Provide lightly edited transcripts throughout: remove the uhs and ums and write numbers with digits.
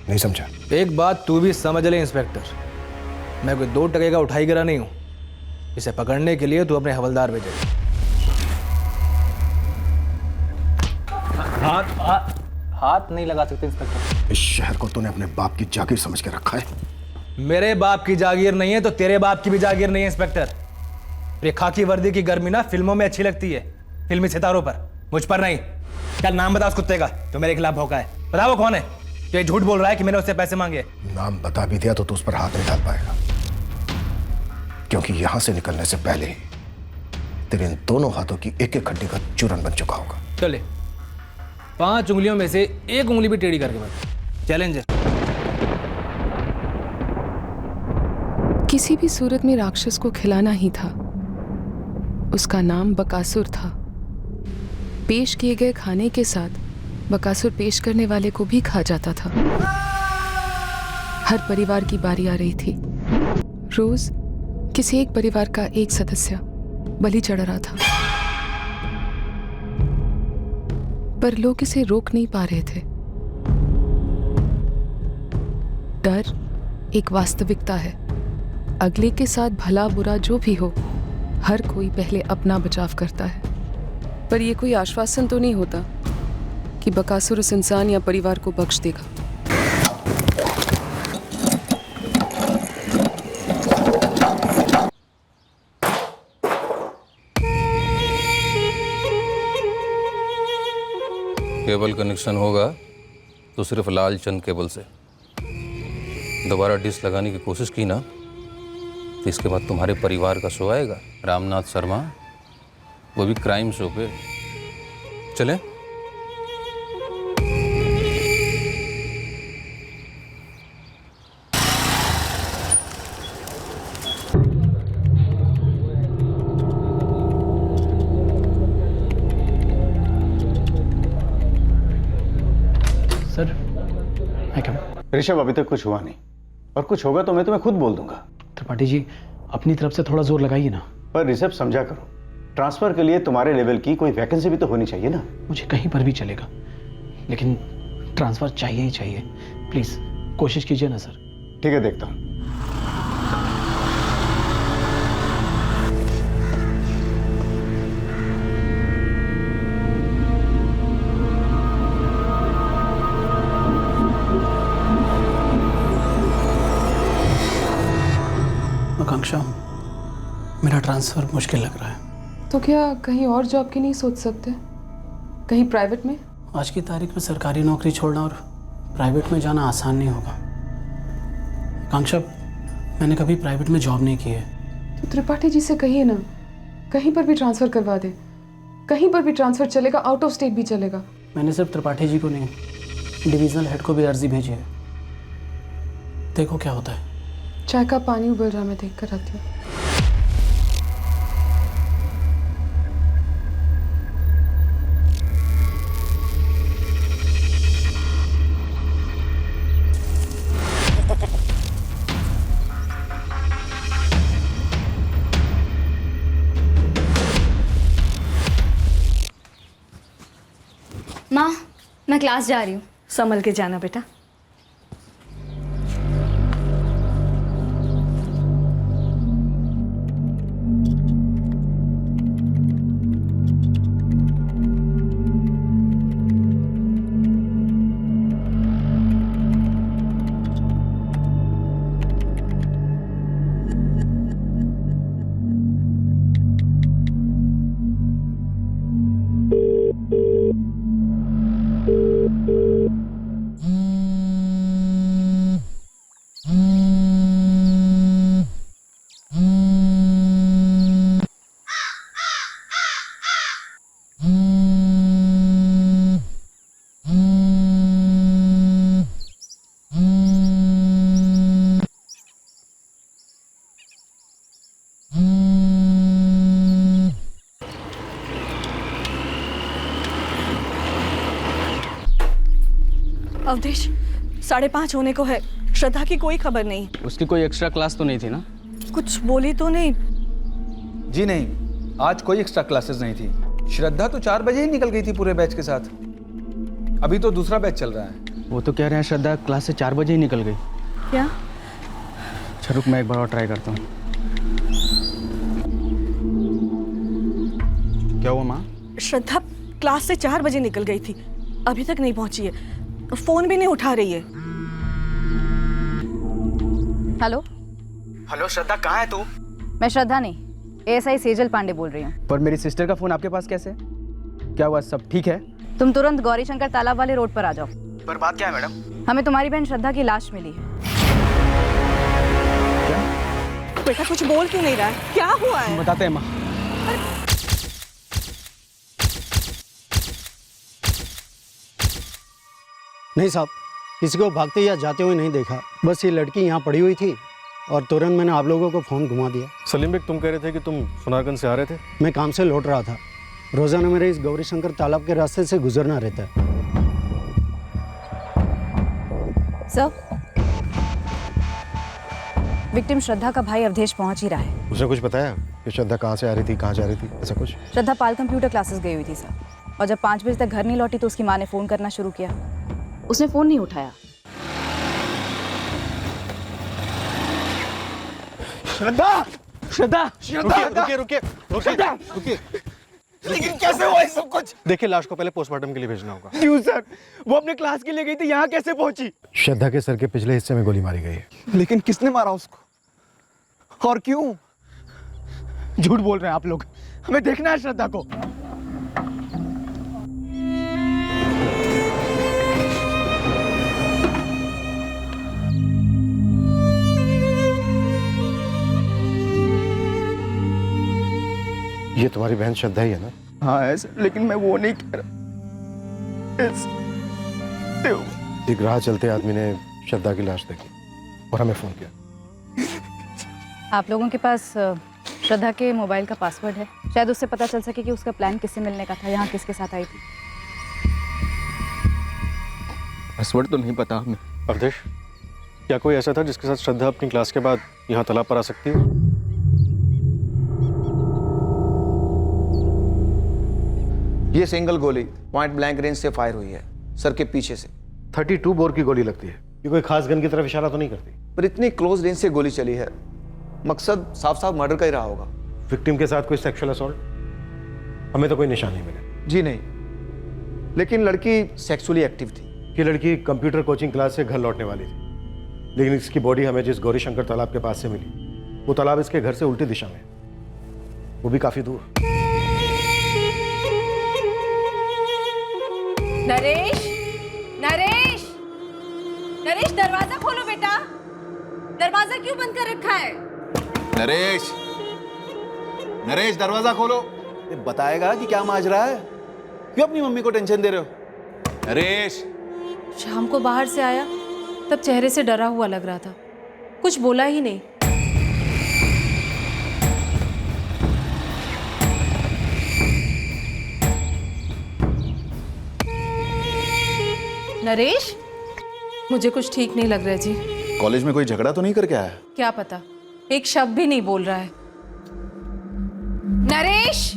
नहीं समझा। एक बात तू भी समझ ले इंस्पेक्टर, मैं कोई 2 टके का उठाई गिरा नहीं हूं। इसे पकड़ने के लिए तू अपने हवलदार भेजे। हाथ नहीं लगा सकते इंस्पेक्टर। इस शहर को तूने अपने बाप की जागीर समझ के रखा है। मेरे बाप की जागीर नहीं है तो तेरे बाप की भी जागीर नहीं है इंस्पेक्टर। ये खाकी वर्दी की गर्मी ना फिल्मों में अच्छी लगती है, फिल्मी सितारों पर, मुझ पर नहीं। चल नाम बता उस कुत्ते का जो मेरे खिलाफ भौंका है। बता वो कौन है जो ये झूठ बोल रहा है कि मैंने उससे पैसे मांगे। नाम बता भी दिया तो तू उस पर हाथ नहीं डाल पाएगा, क्योंकि यहां से निकलने से पहले तेरे इन दोनों हाथों की एक एक हड्डी का चूरन बन चुका होगा। चले 5 उंगलियों में से 1 उंगली भी टेढ़ी करके बता। चैलेंज है। किसी भी सूरत में राक्षस को खिलाना ही था। उसका नाम बकासुर था। पेश किए गए खाने के साथ बकासुर पेश करने वाले को भी खा जाता था। हर परिवार की बारी आ रही थी। रोज किसी एक परिवार का एक सदस्य बलि चढ़ रहा था, पर लोग इसे रोक नहीं पा रहे थे। डर एक वास्तविकता है। अगले के साथ भला बुरा जो भी हो, हर कोई पहले अपना बचाव करता है। पर यह कोई आश्वासन तो नहीं होता कि बकासुर उस इंसान या परिवार को बख्श देगा। केबल कनेक्शन होगा तो सिर्फ लाल चंद केबल से। दोबारा डिश लगाने की कोशिश की ना तो इसके बाद तुम्हारे परिवार का शो आएगा, रामनाथ शर्मा, वो भी क्राइम शो पे। चले? सर मैं क्या? ऋषभ, अभी तक कुछ हुआ नहीं, और कुछ होगा तो मैं तुम्हें खुद बोल दूंगा। त्रिपाठी जी अपनी तरफ से थोड़ा जोर लगाइए ना। पर ऋषभ समझा करो, ट्रांसफर के लिए तुम्हारे लेवल की कोई वैकेंसी भी तो होनी चाहिए ना। मुझे कहीं पर भी चलेगा, लेकिन ट्रांसफर चाहिए ही चाहिए। प्लीज कोशिश कीजिए ना सर। ठीक है, देखता हूं। आकांक्षा, मेरा ट्रांसफर मुश्किल लग रहा है। तो क्या कहीं और जॉब की नहीं सोच सकते? कहीं प्राइवेट में? आज की तारीख में सरकारी नौकरी छोड़ना और प्राइवेट में जाना आसान नहीं होगा। आकांक्षा, मैंने कभी प्राइवेट में जॉब नहीं की है। तो त्रिपाठी जी से कहिए ना, कहीं पर भी ट्रांसफर करवा दे। कहीं पर भी ट्रांसफर चलेगा, आउट ऑफ स्टेट भी चलेगा। मैंने सिर्फ त्रिपाठी जी को नहीं, डिविजनल हेड को भी अर्जी भेजी है। देखो क्या होता है। चाय का पानी उबल रहा, मैं देख कर आती हूँ। माँ, मैं क्लास जा रही हूँ। संभल के जाना बेटा। अवधेश, 5:30 होने को है। श्रद्धा की कोई खबर नहीं। उसकी कोई एक्स्ट्रा क्लास तो नहीं थी ना? कुछ बोली तो नहीं? जी नहीं, आज कोई एक्स्ट्रा क्लासेस नहीं थी। श्रद्धा तो 4 बजे ही निकल गई थी पूरे बैच के साथ। अभी तो दूसरा बैच चल रहा है। वो तो कह रहे हैं श्रद्धा क्लास से 4 बजे ही निकल गई। क्या? अच्छा रुक, मैं एक बार और ट्राई करता हूँ। क्या हुआ माँ? श्रद्धा क्लास से 4 बजे निकल गई थी, अभी तक नहीं पहुंची है, फोन भी नहीं उठा रही है। हेलो हेलो श्रद्धा, कहाँ है तू? मैं श्रद्धा नहीं, एएसआई सेजल पांडे बोल रही हूँ। पर मेरी सिस्टर का फोन आपके पास कैसे? क्या हुआ, सब ठीक है? तुम तुरंत गौरी शंकर तालाब वाले रोड पर आ जाओ। पर बात क्या है मैडम? हमें तुम्हारी बहन श्रद्धा की लाश मिली है। बेटा कुछ बोल क्यों नहीं रहा है, क्या हुआ है? बताते हैं माँ। नहीं साहब, किसी को भागते या जाते हुए नहीं देखा, बस ये लड़की यहाँ पड़ी हुई थी और तुरंत मैंने आप लोगों को फ़ोन घुमा दिया। सलीम बेग, तुम कह रहे थे कि तुम सुनारगंज से आ रहे थे? मैं काम से लौट रहा था। रोज़ाना मेरे इस गौरी शंकर तालाब के रास्ते से गुजरना रहता है। सर, विक्टिम श्रद्धा का भाई अवधेश पहुंच ही रहा है। उसने कुछ बताया कि श्रद्धा कहाँ से आ रही थी, कहाँ जा रही थी, ऐसा कुछ? श्रद्धा पाल कंप्यूटर क्लासेस गई हुई थी सर, और जब 5 बजे तक घर नहीं लौटी तो उसकी माँ ने फ़ोन करना शुरू किया। उसने फ़ोन नहीं उठाया। श्रद्धा! श्रद्धा! रुकिए। लेकिन कैसे हुआ ये सब कुछ? देखिए, लाश को पहले पोस्टमार्टम के लिए भेजना होगा। क्यों सर? वो अपने क्लास के लिए गई थी, यहाँ कैसे पहुंची? श्रद्धा के सर के पिछले हिस्से में गोली मारी गई है। लेकिन किसने मारा उसको और क्यों? झूठ बोल रहे हैं आप लोग, हमें देखना है श्रद्धा को। ये तुम्हारी बहन श्रद्धा ही है ना? हाँ है सर, लेकिन मैं वो नहीं कह रहा। एक राह चलते आदमी ने श्रद्धा की लाश देखी और हमें फोन किया। आप लोगों के पास श्रद्धा के मोबाइल का पासवर्ड है? शायद उससे पता चल सके कि उसका प्लान किससे मिलने का था, यहाँ किसके साथ आई थी। पासवर्ड तो नहीं पता हमें। अवधेश, क्या कोई ऐसा था जिसके साथ श्रद्धा अपनी क्लास के बाद यहाँ तालाब पर आ सकती है? ये सिंगल गोली पॉइंट ब्लैंक रेंज से फायर हुई है, सर के पीछे से। 32 बोर की गोली लगती है। ये कोई खास गन की तरफ इशारा तो नहीं करती? पर इतनी क्लोज रेंज से गोली चली है, मकसद साफ साफ मर्डर का ही रहा होगा। विक्टिम के साथ कोई सेक्सुअल असॉल्ट? हमें तो कोई निशान नहीं मिला। जी नहीं, लेकिन लड़की सेक्सुअली एक्टिव थी। ये लड़की कंप्यूटर कोचिंग क्लास से घर लौटने वाली थी, लेकिन इसकी बॉडी हमें जिस गौरी शंकर तालाब के पास से मिली, वो तालाब इसके घर से उल्टी दिशा में, वो भी काफी दूर। नरेश, नरेश, नरेश दरवाजा खोलो बेटा। दरवाजा क्यों बंद कर रखा है? नरेश, नरेश दरवाजा खोलो। बताएगा कि क्या माजरा है? क्यों अपनी मम्मी को टेंशन दे रहे हो? नरेश, शाम को बाहर से आया तब चेहरे से डरा हुआ लग रहा था, कुछ बोला ही नहीं। नरेश, मुझे कुछ ठीक नहीं लग रहा है जी। कॉलेज में कोई झगड़ा तो नहीं करके आया? क्या पता, एक शब्द भी नहीं बोल रहा है। नरेश!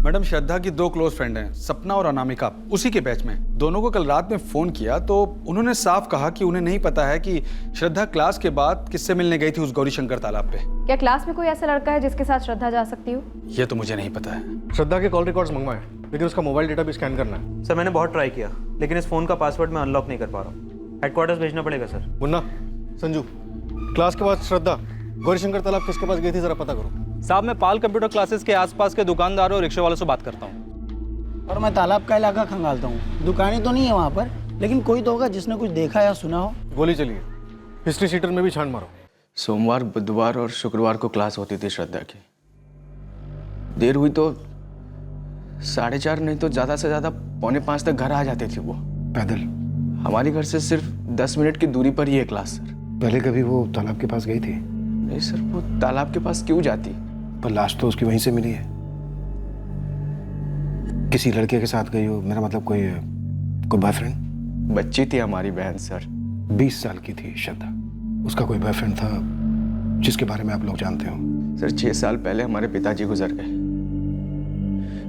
मैडम, श्रद्धा की 2 क्लोज फ्रेंड हैं, सपना और अनामिका, उसी के बैच में। दोनों को कल रात में फोन किया तो उन्होंने साफ कहा कि उन्हें नहीं पता है कि श्रद्धा क्लास के बाद किससे मिलने गई थी उस गौरी शंकर तालाब पे। क्या क्लास में कोई ऐसा लड़का है जिसके साथ श्रद्धा जा सकती हो? ये तो मुझे नहीं पता है। श्रद्धा के कॉल रिकॉर्ड्स मंगवाए, लेकिन उसका मोबाइल डेटा भी स्कैन करना है। सर, मैंने बहुत ट्राई किया, लेकिन इस फोन का पासवर्ड मैं अनलॉक नहीं कर पा रहा हूँ। हेडक्वार्टर्स भेजना पड़ेगा सर। मुन्ना, संजू, क्लास के बाद श्रद्धा गौरी शंकर तालाब किसके पास गई थी, जरा पता करो। साहब, मैं पाल कंप्यूटर क्लासेस के आसपास के दुकानदारों और रिक्शे वालों से बात करता हूँ। और मैं तालाब का इलाका खंगालता हूँ। दुकानें तो नहीं है वहाँ पर, लेकिन कोई तो होगा जिसने कुछ देखा या सुना हो। गोली चली है, हिस्ट्री शीटर में भी छान मारो। सोमवार, बुधवार और शुक्रवार को क्लास होती थी श्रद्धा की। देर हुई तो 4:30 नहीं तो ज़्यादा से ज़्यादा 4:45 तक घर आ जाती थी वो। पैदल? हमारे घर से सिर्फ 10 मिनट की दूरी पर ही है क्लास सर। पहले कभी वो तालाब के पास गई थी? नहीं सर, वो तालाब के पास क्यों जाती? पर लाश तो उसकी वहीं से मिली है। किसी लड़के के साथ गई हो, मेरा मतलब कोई बॉयफ्रेंड? बच्ची थी हमारी बहन सर। 20 साल की थी श्रद्धा। उसका कोई बॉयफ्रेंड था जिसके बारे में आप लोग जानते हो? सर 6 साल पहले हमारे पिताजी गुजर गए,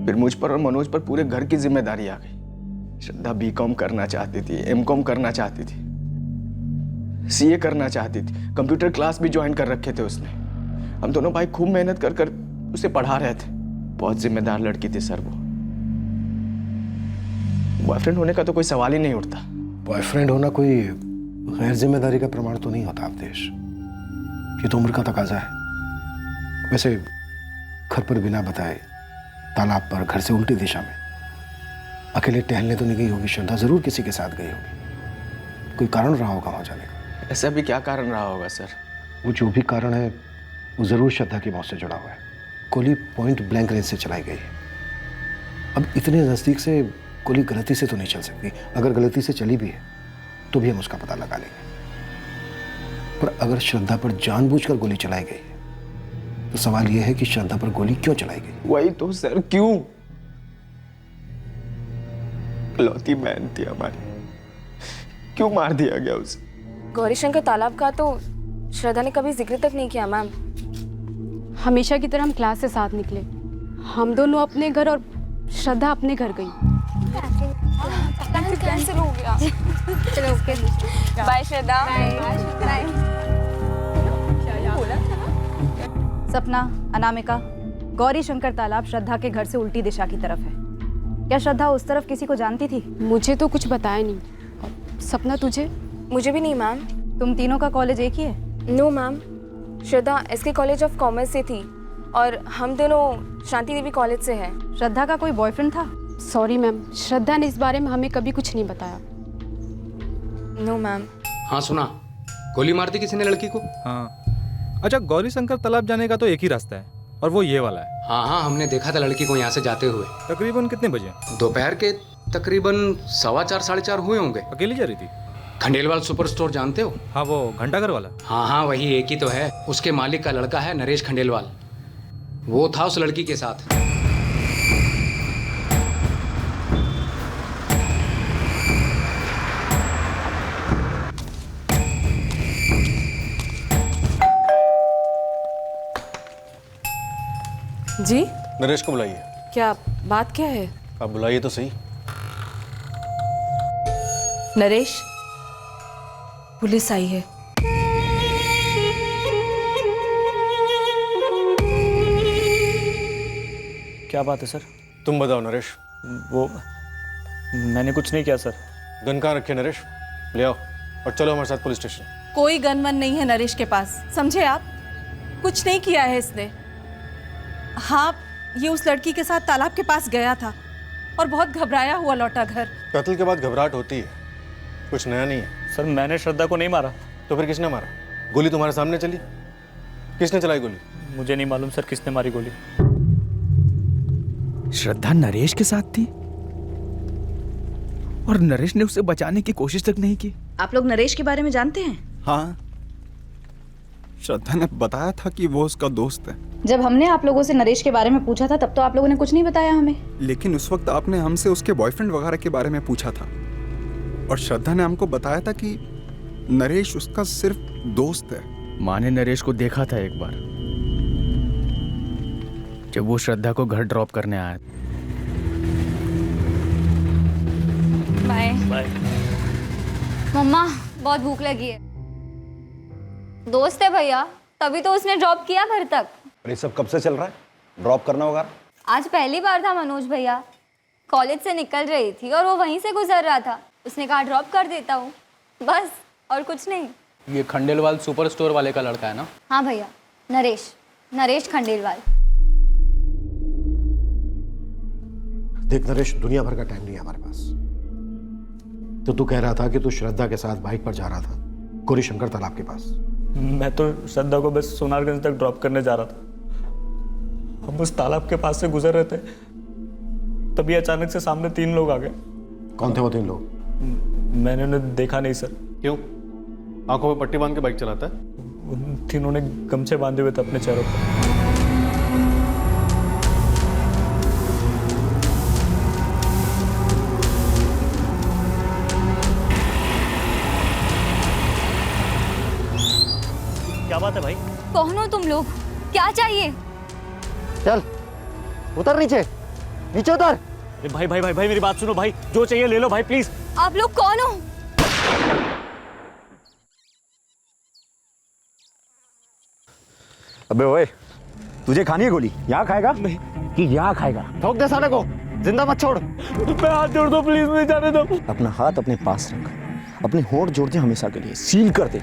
फिर मुझ पर और मनोज पर पूरे घर की जिम्मेदारी आ गई। श्रद्धा B.Com करना चाहती थी, M.Com करना चाहती थी, CA करना चाहती थी, कंप्यूटर क्लास भी ज्वाइन कर रखे थे उसने। हम दोनों भाई खूब मेहनत कर कर उसे पढ़ा रहे थे। बहुत जिम्मेदार लड़की थी सर वो। बॉयफ्रेंड होने का तो कोई सवाल ही नहीं उठता। बॉयफ्रेंड होना कोई गैर जिम्मेदारी का प्रमाण तो नहीं होता अवधेश। ये तो उम्र का तकाजा है। वैसे घर पर बिना बताए तालाब पर घर से उल्टी दिशा में अकेले टहलने तो नहीं गई होगी श्रद्धा, जरूर किसी के साथ गई होगी। कोई कारण रहा होगा वहां जाने का। ऐसा भी क्या कारण रहा होगा सर? वो जो भी कारण है वो जरूर श्रद्धा की मौत से जुड़ा हुआ है। गोली पॉइंट ब्लैंक रेंज से चलाई गई है। अब इतने नजदीक से गोली गलती से तो नहीं चल सकती। अगर गलती से चली भी है तो भी हम उसका पता लगा लेंगे। पर अगर श्रद्धा पर जानबूझकर गोली चलाई गई है तो सवाल यह है कि श्रद्धा पर गोली क्यों चलाई गई? वही तो सर, क्यों? लौती बहन थी हमारी, क्यों मार दिया गया उसे? गौरीशंकर तालाब का तो श्रद्धा ने कभी जिक्र तक नहीं किया मैम। हमेशा की तरह हम क्लास से साथ निकले। हम दोनों अपने घर और श्रद्धा अपने घर गई। कैंसिल हो गया। चलो ओके, बाय श्रद्धा। सपना, अनामिका, गौरी शंकर तालाब श्रद्धा के घर से उल्टी दिशा की तरफ है। क्या श्रद्धा उस तरफ किसी को जानती थी? मुझे तो कुछ बताया नहीं। सपना तुझे? मुझे भी नहीं मैम। तुम तीनों का कॉलेज एक ही है? No ma'am, Shraddha SK college of commerce से थी और हम दोनों शांति देवी कॉलेज से हैं। श्रद्धा का कोई बॉयफ्रेंड था? सॉरी मैम, श्रद्धा ने इस बारे में हमें कभी कुछ नहीं बताया। No ma'am. हाँ सुना, गोली मार दी किसी ने लड़की को। हाँ। अच्छा, गौरी शंकर तालाब जाने का तो एक ही रास्ता है और वो ये वाला है। हाँ हाँ, हमने देखा था लड़की को यहाँ से जाते हुए। तकरीबन कितने बजे? दोपहर के तकरीबन 4:15 साढ़े 4 हुए होंगे। अकेली जा रही थी? खंडेलवाल सुपर स्टोर जानते हो? हाँ, वो घंटाघर वाला। हाँ हाँ, वही एक ही तो है। उसके मालिक का लड़का है नरेश खंडेलवाल, वो था उस लड़की के साथ। जी? नरेश को बुलाइए। क्या बात क्या है? आप बुलाइए तो सही। नरेश, पुलिस आई है। क्या बात है सर? तुम बताओ नरेश। वो मैंने कुछ नहीं किया सर। गन कहाँ रखे नरेश? ले आओ और चलो हमारे साथ पुलिस स्टेशन। कोई गन वन नहीं है नरेश के पास, समझे आप? कुछ नहीं किया है इसने। हाँ, ये उस लड़की के साथ तालाब के पास गया था और बहुत घबराया हुआ लौटा घर। कत्ल के बाद घबराहट होती है, कुछ नया नहीं है। सर मैंने श्रद्धा को नहीं मारा। तो फिर किसने मारा? गोली तुम्हारे सामने चली, किसने चलाई गोली? मुझे नहीं मालूम सर किसने मारी गोली। श्रद्धा नरेश के साथ थी और नरेश ने उसे बचाने की कोशिश तक नहीं की। आप लोग नरेश के बारे में जानते हैं? हाँ, श्रद्धा ने बताया था कि वो उसका दोस्त है। जब हमने आप लोगों से नरेश के बारे में पूछा था तब तो आप लोगों ने कुछ नहीं बताया हमें। लेकिन उस वक्त आपने हमसे उसके बॉयफ्रेंड वगैरह के बारे में पूछा था और श्रद्धा ने हमको बताया था कि नरेश उसका सिर्फ दोस्त है। माँ ने नरेश को देखा था एक बार जब वो श्रद्धा को घर ड्रॉप करने आया। बाय। बाय। मम्मा, बहुत भूख लगी है। दोस्त है भैया, तभी तो उसने ड्रॉप किया घर तक। ये सब कब से चल रहा है? ड्रॉप करना होगा? आज पहली बार था मनोज भैया। कॉलेज से निकल रही थी और वो वहीं से गुजर रहा था। उसने कहा ड्रॉप कर देता हूँ, बस और कुछ नहीं। ये खंडेलवाल सुपर स्टोर वाले का लड़का है ना? हाँ भैया, नरेश खंडेलवाल। देख नरेश, दुनिया भर का टाइम नहीं है हमारे पास। तो तू कह रहा था कि तू श्रद्धा के साथ बाइक पर जा रहा था गौरी शंकर तालाब के पास। मैं तो श्रद्धा को बस सोनारगंज तक ड्रॉप करने जा रहा था। हम उस तालाब के पास से गुजर रहे थे, तभी अचानक से सामने 3 लोग आ गए। कौन थे वो 3 लोग? मैंने उन्हें देखा नहीं सर। क्यों? आंखों में पट्टी बांध के बाइक चलाता है? उन तीनों ने गमछे बांधे हुए थे अपने चेहरों पर। क्या बात है भाई? कौन हो तुम लोग? क्या चाहिए? चल उतर नीचे, नीचे उतर। भाई भाई भाई भाई मेरी बात सुनो भाई, जो चाहिए ले लो भाई प्लीज। आप लोग कौन हो? अबे ओए, तुझे खानी है गोली? यहाँ खाएगा कि यहाँ खाएगा? ठोक दे साले को, जिंदा मत छोड़। मैं हाथ जोड़ दो प्लीज, मुझे जाने दो। अपना हाथ अपने पास रख, अपने होंठ जोड़ दे हमेशा के लिए, सील कर दे।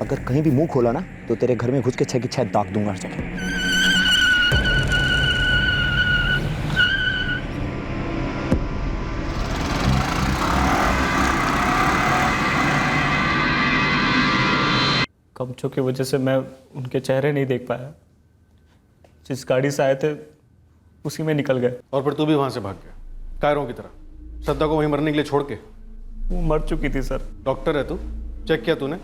अगर कहीं भी मुंह खोला ना तो तेरे घर में घुस के 6 की 6 दाग दूंगा हर जगह। कमचों की वजह से मैं उनके चेहरे नहीं देख पाया। जिस गाड़ी से आए थे उसी में निकल गए। और फिर तू भी वहां से भाग गया कायरों की तरह, श्रद्धा को वहीं मरने के लिए छोड़ के? वो मर चुकी थी सर। डॉक्टर है तू? चेक किया तूने?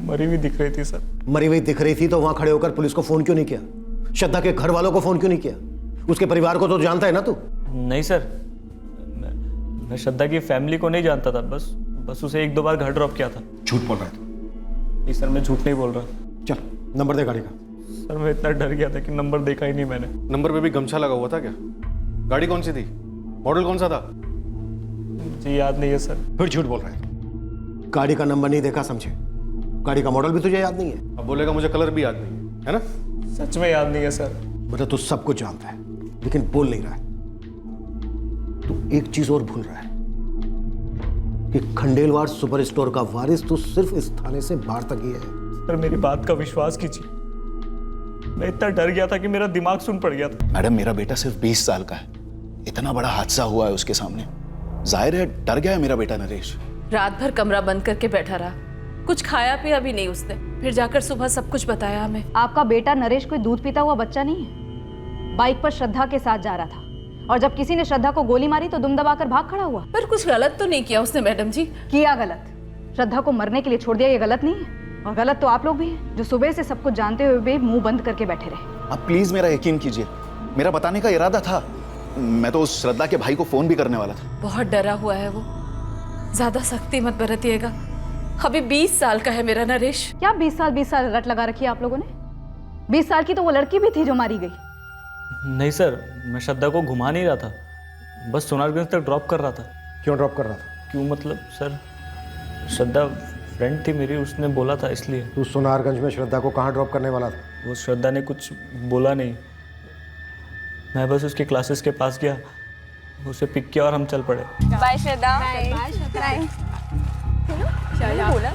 मरी हुई दिख रही थी सर। मरी हुई दिख रही थी तो वहां खड़े होकर पुलिस को फोन क्यों नहीं किया? श्रद्धा के घर वालों को फोन क्यों नहीं किया? उसके परिवार को तो जानता है ना तू? नहीं सर, मैं श्रद्धा की फैमिली को नहीं जानता था। बस उसे 1-2 बार घर ड्रॉप किया था। झूठ बोल रहा है तू? नहीं सर, मैं झूठ नहीं बोल रहा। चल नंबर दे गाड़ी का। सर मैं इतना डर गया था कि नंबर देखा ही नहीं मैंने। नंबर पे भी गमछा लगा हुआ था क्या? गाड़ी कौन सी थी? मॉडल कौन सा था? मुझे याद नहीं है सर। फिर झूठ बोल रहा है। गाड़ी का नंबर नहीं देखा समझे? गाड़ी का मॉडल भी तुझे याद नहीं है? अब बोलेगा मुझे कलर भी याद नहीं है ना? सच में याद नहीं है सर। मतलब तू सब कुछ जानता है लेकिन बोल नहीं रहा है। तू एक चीज और भूल रहा है कि खंडेलवाल सुपर स्टोर का वारिस तू सिर्फ इस थाने से बाहर तक ही है। सर मेरी बात का विश्वास कीजिए, मैं इतना डर गया था कि मेरा दिमाग सुन पड़ गया था। मैडम मेरा बेटा सिर्फ 20 साल का है, इतना बड़ा हादसा हुआ है उसके सामने, जाहिर है डर गया है मेरा बेटा नरेश। रात भर कमरा बंद करके बैठा रहा, कुछ खाया पिया भी नहीं उसने, फिर जाकर सुबह सब कुछ बताया हमें। आपका बेटा नरेश कोई दूध पीता हुआ बच्चा नहीं है। बाइक पर श्रद्धा के साथ जा रहा था और जब किसी ने श्रद्धा को गोली मारी तो दुम दबाकर भाग खड़ा हुआ। पर कुछ गलत तो नहीं किया उसने मैडम जी? किया गलत, श्रद्धा को मरने के लिए छोड़ दिया, ये गलत नहीं है। और गलत तो आप लोग भी हैं जो सुबह से सब कुछ जानते हुए भी मुंह बंद करके बैठे रहे। आप प्लीज मेरा यकीन कीजिए, मेरा बताने का इरादा था। मैं तो उस श्रद्धा के भाई को फोन भी करने वाला था। बहुत डरा हुआ है वो, ज्यादा सख्ती मत बरतिएगा। अभी 20 साल का है मेरा नरेश। क्या 20 साल रट लगा रखी है आप लोगों ने? 20 साल की तो वो लड़की भी थी जो मारी गई। नहीं सर, मैं श्रद्धा को घुमा नहीं रहा था, बस सोनारगंज तक ड्रॉप कर रहा था। क्यों ड्रॉप कर रहा था? क्यों मतलब सर, श्रद्धा फ्रेंड थी मेरी, उसने बोला था इसलिए। तू सोनारगंज में श्रद्धा को कहाँ ड्रॉप करने वाला था? वो श्रद्धा ने कुछ बोला नहीं, मैं बस उसके क्लासेस के पास गया, उसे पिक किया और हम चल पड़े। बाय श्रद्धा। बाय। बोला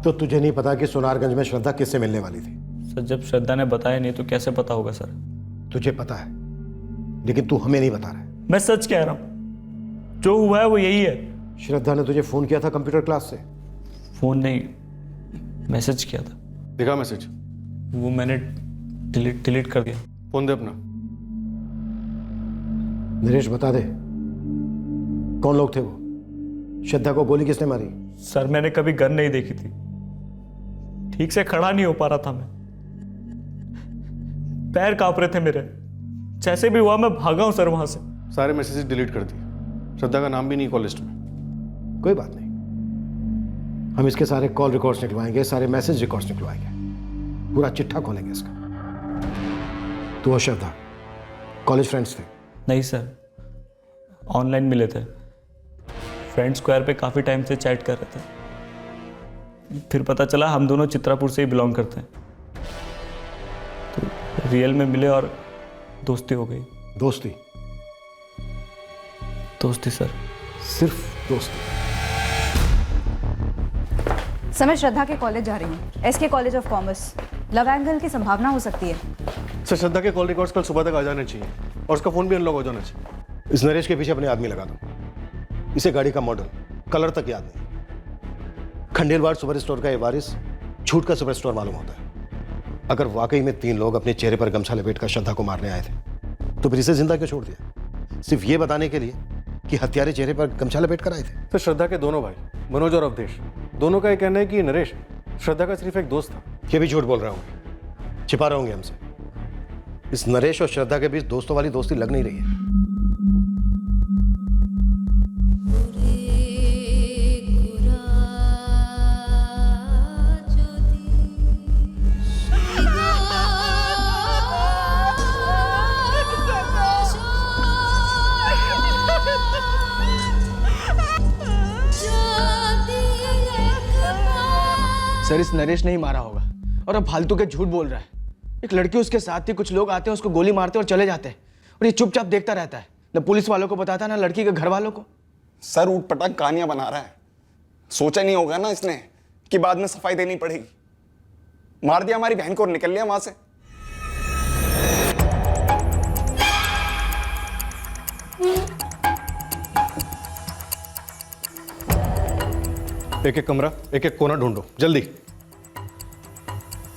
तो तुझे नहीं पता कि सोनारगंज में श्रद्धा किससे मिलने वाली थी? सर जब श्रद्धा ने बताया नहीं तो कैसे पता होगा सर? तुझे पता है लेकिन तू हमें नहीं बता रहा है। मैं सच कह रहा हूँ, जो हुआ है वो यही है। श्रद्धा ने तुझे फोन किया था कंप्यूटर क्लास से? फोन नहीं, मैसेज किया था। दिखा मैसेज? वो मैंने डिलीट कर दिया। फोन दे अपना। नरेश बता दे कौन लोग थे वो? श्रद्धा को गोली किसने मारी? सर मैंने कभी गन नहीं देखी थी, ठीक से खड़ा नहीं हो पा रहा था मैं, पैर कांप रहे थे मेरे, जैसे भी हुआ मैं भागा हूं सर वहां से। सारे मैसेजेस डिलीट कर दिए, श्रद्धा का नाम भी नहीं कॉल लिस्ट में। कोई बात नहीं, हम इसके सारे कॉल रिकॉर्ड्स निकलवाएंगे, सारे मैसेज रिकॉर्ड्स निकलवाएंगे, पूरा चिट्ठा खोलेंगे इसका। तू और श्रद्धा कॉलेज फ्रेंड्स थे? नहीं सर, ऑनलाइन मिले थे, फ्रेंड स्क्वायर पे काफ़ी टाइम से चैट कर रहे थे, फिर पता चला हम दोनों चित्रापुर से ही बिलोंग करते हैं, तो रियल में मिले और दोस्ती हो गई। दोस्ती? दोस्ती सर, सिर्फ दोस्ती? समय श्रद्धा के कॉलेज जा रही हूँ, SK college of commerce. Love angle की संभावना हो सकती है। सर श्रद्धा के कॉल रिकॉर्ड्स कल सुबह तक आ जाने चाहिए और उसका फोन भी अनलॉक हो जाना चाहिए। इस नरेश के पीछे अपने आदमी लगा दो, इसे गाड़ी का मॉडल कलर तक याद नहीं। खंडेलवाल सुपर स्टोर का ये वारिस झूठ का सुपरस्टार मालूम होता है। अगर वाकई में 3 लोग अपने चेहरे पर गमछा लपेट कर श्रद्धा को मारने आए थे तो फिर इसे जिंदा क्यों छोड़ दिया? सिर्फ ये बताने के लिए कि हत्यारे चेहरे पर गमछा लपेट कर आए थे। तो श्रद्धा के दोनों भाई मनोज और अवधेश दोनों का ये कहना है कि नरेश श्रद्धा का सिर्फ एक दोस्त था। ये भी झूठ बोल रहे होंगे, छिपा रहे होंगे हमसे। इस नरेश और श्रद्धा के बीच दोस्तों वाली दोस्ती लग नहीं रही है। सर इस नरेश ने ही मारा होगा और अब फालतू के झूठ बोल रहा है। एक लड़की उसके साथ थी, कुछ लोग आते हैं उसको गोली मारते और चले जाते हैं और ये चुपचाप देखता रहता है। न पुलिस वालों को बताता ना लड़की के घर वालों को। सर ऊट पटांग कहानियां बना रहा है। सोचा नहीं होगा ना इसने कि बाद में सफाई देनी पड़ेगी। मार दिया हमारी बहन को और निकल लिया वहां से। एक एक कमरा, एक एक कोना ढूंढो जल्दी।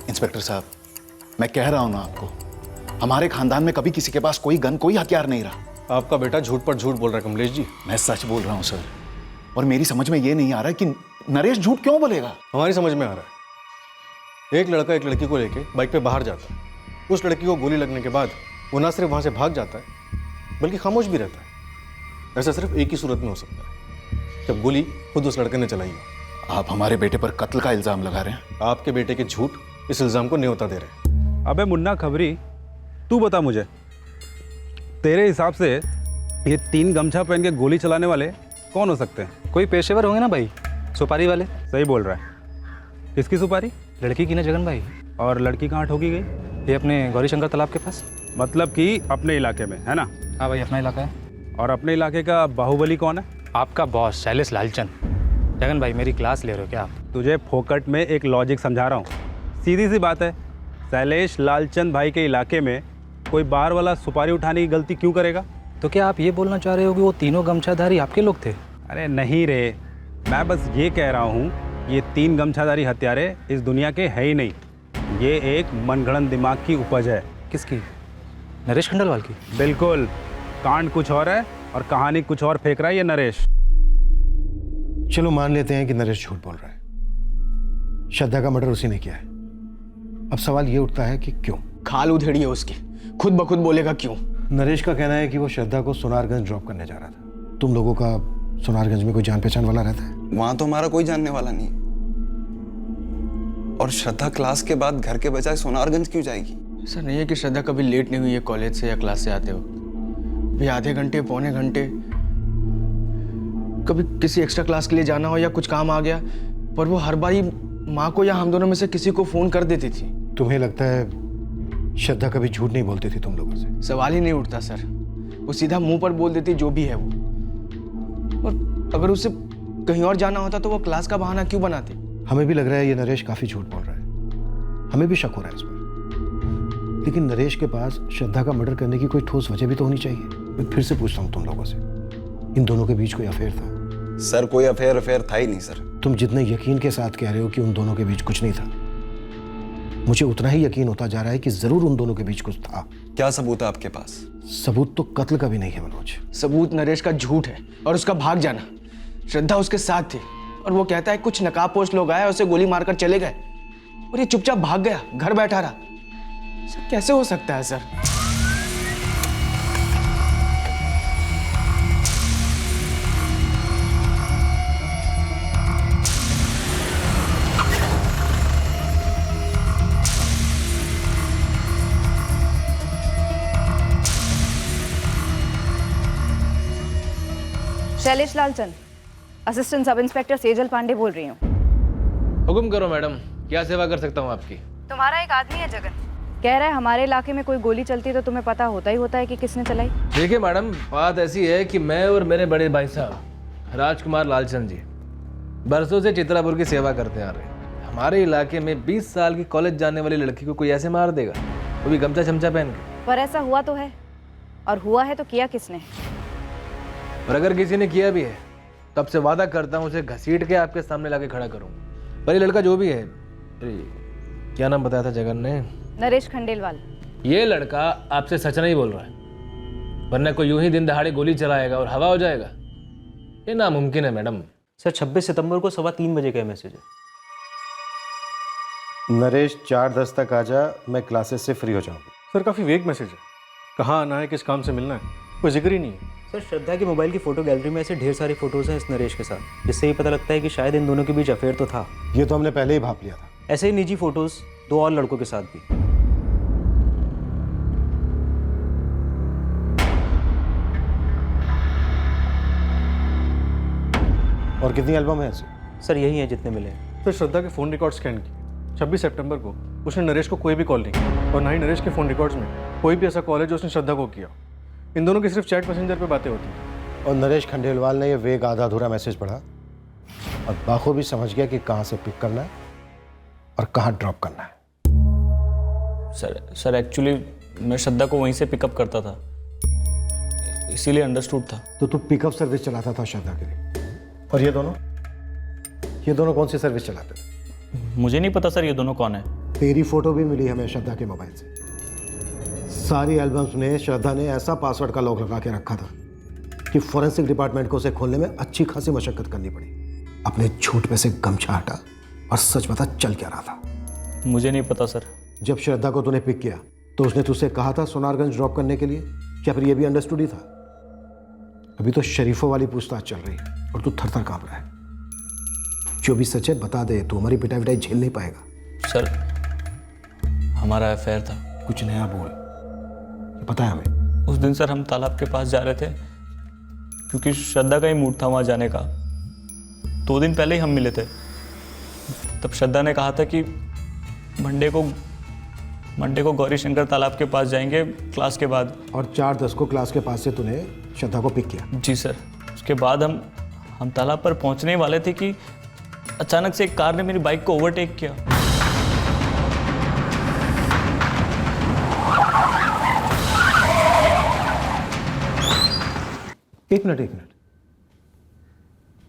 इंस्पेक्टर साहब, मैं कह रहा हूं ना आपको, हमारे खानदान में कभी किसी के पास कोई गन, कोई हथियार नहीं रहा। आपका बेटा झूठ पर झूठ बोल रहा है कमलेश जी। मैं सच बोल रहा हूं सर, और मेरी समझ में ये नहीं आ रहा कि नरेश झूठ क्यों बोलेगा। हमारी समझ में आ रहा है। एक लड़का एक लड़की को लेके बाइक पे बाहर जाता है। उस लड़की को गोली लगने के बाद वो ना सिर्फ वहां से भाग जाता है बल्कि खामोश भी रहता है। ऐसा सिर्फ एक ही सूरत में हो सकता है, जब गोली खुद उस लड़के ने चलाई हो। आप हमारे बेटे पर कत्ल का इल्जाम लगा रहे हैं। आपके बेटे के झूठ इस इल्जाम को न्योता दे रहे हैं। अबे मुन्ना खबरी, तू बता मुझे, तेरे हिसाब से ये 3 गमछा पहन के गोली चलाने वाले कौन हो सकते हैं? कोई पेशेवर होंगे ना भाई, सुपारी वाले। सही बोल रहा है। किसकी सुपारी? लड़की की ना जगन भाई। और लड़की कहाँ ठोकी गई? ये अपने गौरीशंकर तालाब के पास। मतलब कि अपने इलाके में, है ना? हाँ भाई, अपना इलाका है। और अपने इलाके का बाहुबली कौन है? आपका बॉस शैलेश लालचंद। जगन भाई, मेरी क्लास ले रहे हो क्या आप? तुझे फोकट में एक लॉजिक समझा रहा हूँ। सीधी सी बात है, शैलेश लालचंद भाई के इलाके में कोई बाहर वाला सुपारी उठाने की गलती क्यों करेगा? तो क्या आप ये बोलना चाह रहे हो कि वो तीनों गमछाधारी आपके लोग थे? अरे नहीं रे, मैं बस ये कह रहा हूँ, ये 3 गमछाधारी हत्यारे इस दुनिया के है ही नहीं। ये एक मनगढ़ंत दिमाग की उपज है। किसकी? नरेश खंडेलवाल की? बिल्कुल। कांड कुछ और है और कहानी कुछ और फेंक रहा है ये नरेश। चलो मान लेते हैं कि नरेश झूठ बोल रहा है, श्रद्धा का मर्डर उसी ने किया है। अब सवाल ये उठता है कि क्यों? खाल उधेड़ी है उसकी, खुद ब खुद बोलेगा क्यों। नरेश का कहना है कि वो श्रद्धा को सोनारगंज ड्रॉप करने जा रहा था। तुम लोगों का सोनारगंज में कोई जान पहचान वाला रहता है? वहां तो हमारा कोई जानने वाला नहीं। और श्रद्धा क्लास के बाद घर के बजाय सोनारगंज क्यों जाएगी? ऐसा नहीं है कि श्रद्धा कभी लेट नहीं हुई है कॉलेज से या क्लास से आते हो। भी आधे घंटे पौने घंटे कभी किसी एक्स्ट्रा क्लास के लिए जाना हो या कुछ काम आ गया, पर वो हर बार ही माँ को या हम दोनों में से किसी को फोन कर देती थी। तुम्हें लगता है श्रद्धा कभी झूठ नहीं बोलती थी तुम लोगों से? सवाल ही नहीं उठता सर, वो सीधा मुंह पर बोल देती जो भी है वो। और अगर उसे कहीं और जाना होता तो वो क्लास का बहाना क्यों बनाती? हमें भी लग रहा है ये नरेश काफी झूठ बोल रहा है। हमें भी शक हो रहा है इस पर। लेकिन नरेश के पास श्रद्धा का मर्डर करने की कोई ठोस वजह भी तो होनी चाहिए। मैं फिर से पूछता हूँ तुम लोगों से, इन दोनों के बीच कोई अफेयर था? सर कोई अफेयर था ही नहीं सर। तुम जितने यकीन के साथ कह रहे हो कि उन दोनों के बीच कुछ नहीं था, मुझे उतना ही यकीन होता जा रहा है कि जरूर उन दोनों के बीच कुछ था। क्या सबूत है आपके पास? सबूत तो कत्ल का भी नहीं है मनोज। सबूत नरेश का झूठ है और उसका भाग जाना। श्रद्धा उसके साथ थी और वो कहता है कुछ नकाबपोश लोग आए, उसे गोली मारकर चले गए और ये चुपचाप भाग गया, घर बैठा रहा। सर कैसे हो सकता है sir? Shailesh Lalchand, assistant sub inspector Sejal Pandey बोल रही हूँ। हुक्म करो मैडम, क्या सेवा कर सकता हूँ आपकी? तुम्हारा एक आदमी है जगन, कह रहा है हमारे इलाके में कोई गोली चलती तो तुम्हें पता होता ही होता है कि किसने चलाई। देखिए मैडम, बात ऐसी है कि मैं और मेरे बड़े भाई साहब राजकुमार लालचंद जी बरसों से चित्रापुर की सेवा करते आ रहे हैं। हमारे इलाके में 20 साल की कॉलेज जाने वाली लड़की को कोई ऐसे मार देगा, वो भी गमछा चमचा पहन के? पर ऐसा हुआ तो है, और हुआ है तो किया किसने? और अगर किसी ने किया भी है तब से वादा करता हूँ उसे घसीट के आपके सामने लाके खड़ा करूँगा। पर ये लड़का जो भी है अरे क्या नाम बताया था जगन ने? नरेश खंडेलवाल। ये लड़का आपसे सच नहीं बोल रहा है, वरना कोई यूं ही दिन दहाड़े गोली चलाएगा और हवा हो जाएगा? ये नामुमकिन है मैडम। सर 26 सितंबर को 3:15 बजे का मैसेज है। नरेश 4:10 तक आ जा, मैं क्लासेस से फ्री हो जाऊंगा। सर काफ़ी वेग मैसेज है, कहाँ आना है, किस काम से मिलना है, कोई जिक्र ही नहीं है। सर श्रद्धा की मोबाइल की फ़ोटो गैलरी में ऐसे ढेर सारी फ़ोटोज़ हैं इस नरेश के साथ, जिससे ये पता लगता है कि शायद इन दोनों के बीच अफेयर तो था। ये तो हमने पहले ही भाप लिया था। ऐसे ही निजी फ़ोटोज़ 2 और लड़कों के साथ भी। और कितनी एल्बम है ऐसी? सर यही है जितने मिले। सर श्रद्धा के फ़ोन रिकॉर्ड स्कैन किए। 26 सितंबर को उसने नरेश को कोई भी कॉल नहीं किया, और ना ही नरेश के फ़ोन रिकॉर्ड्स में कोई भी ऐसा कॉल है जो उसने श्रद्धा को किया। इन दोनों की सिर्फ चैट मैसेंजर पे बातें होती हैं। और नरेश खंडेलवाल ने ये वेग आधा अधूरा मैसेज पढ़ा और बाखूबी समझ गया कि कहाँ से पिक करना है और कहाँ ड्रॉप करना है। सर एक्चुअली मैं श्रद्धा को वहीं से पिकअप करता था, इसीलिए अंडरस्टूड था। तो तू पिकअप सर्विस चलाता था श्रद्धा के लिए? और ये दोनों कौन सी सर्विस चलाते थे? मुझे नहीं पता सर ये दोनों कौन है। तेरी फोटो भी मिली हमें श्रद्धा के मोबाइल से। सारी एल्बम्स में श्रद्धा ने ऐसा पासवर्ड का लॉक लगा के रखा था कि फॉरेंसिक डिपार्टमेंट को उसे खोलने में अच्छी खासी मशक्कत करनी पड़ी। अपने झूठ पे से गमछा हटा और सच बता चल क्या रहा था। मुझे नहीं पता सर। जब श्रद्धा को तूने पिक किया तो उसने तुझसे कहा था सोनारगंज ड्रॉप करने के लिए, क्या फिर ये भी अंडरस्टूड ही था? अभी तो शरीफों वाली पूछताछ चल रही है और तू थर-थर कांप रहा है। जो भी सच है बता दे, तू हमारी पिटाई विटाई झेल नहीं पाएगा। सर हमारा अफेयर था। कुछ नया बोल, ये पता है हमें। उस दिन सर हम तालाब के पास जा रहे थे, क्योंकि श्रद्धा का ही मूड था वहाँ जाने का। 2 दिन पहले ही हम मिले थे। तब श्रद्धा ने कहा था कि मंडे को गौरी शंकर तालाब के पास जाएंगे क्लास के बाद। और 4:10 को क्लास के पास से तूने श्रद्धा को पिक किया? जी सर। उसके बाद हम तालाब पर पहुंचने वाले थे कि अचानक से एक कार ने मेरी बाइक को ओवरटेक किया। एक मिनट।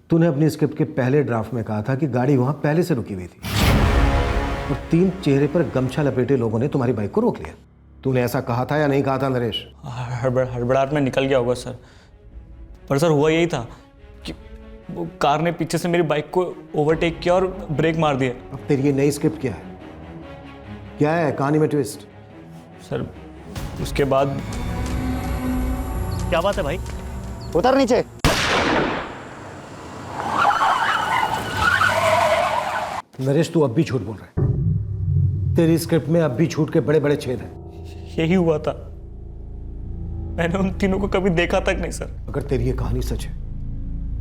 तूने अपनी स्क्रिप्ट के पहले ड्राफ्ट में कहा था कि गाड़ी वहां पहले से रुकी हुई थी और 3 चेहरे पर गमछा लपेटे लोगों ने तुम्हारी बाइक को रोक लिया। तूने ऐसा कहा था या नहीं कहा था नरेश? हड़बड़ाहट में निकल गया होगा सर, पर सर हुआ यही था कि वो कार ने पीछे से मेरी बाइक को ओवरटेक किया और ब्रेक मार दिया। अब तेरी ये नई स्क्रिप्ट क्या है? क्या है कहानी में ट्विस्ट? सर उसके बाद क्या बात है भाई? उतर नीचे। नरेश तू अब भी झूठ बोल रहा है। तेरी स्क्रिप्ट में अब भी झूठ के बड़े बड़े छेद हैं। यही हुआ था, मैंने उन तीनों को कभी देखा तक नहीं सर। अगर तेरी ये कहानी सच है